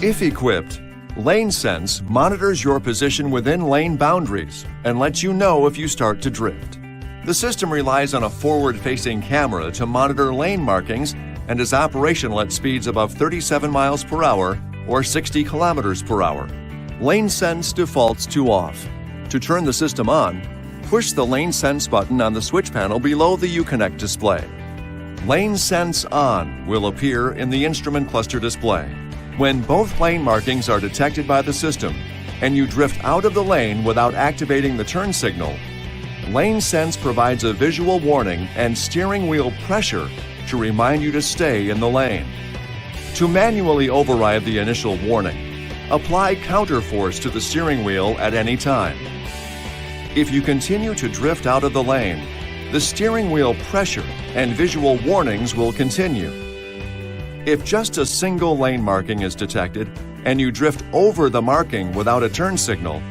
If equipped, LaneSense monitors your position within lane boundaries and lets you know if you start to drift. The system relies on a forward-facing camera to monitor lane markings and is operational at speeds above 37 miles per hour or 60 kilometers per hour. LaneSense defaults to off. To turn the system on, push the LaneSense button on the switch panel below the Uconnect display. LaneSense On will appear in the instrument cluster display. When both lane markings are detected by the system and you drift out of the lane without activating the turn signal, LaneSense provides a visual warning and steering wheel pressure to remind you to stay in the lane. To manually override the initial warning, apply counterforce to the steering wheel at any time. If you continue to drift out of the lane, the steering wheel pressure and visual warnings will continue. If just a single lane marking is detected and you drift over the marking without a turn signal,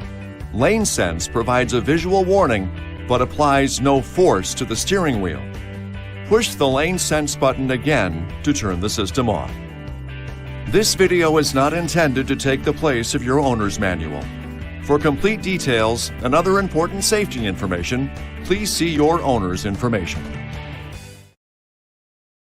LaneSense provides a visual warning but applies no force to the steering wheel. Push the LaneSense button again to turn the system off. This video is not intended to take the place of your owner's manual. For complete details and other important safety information, please see your owner's information.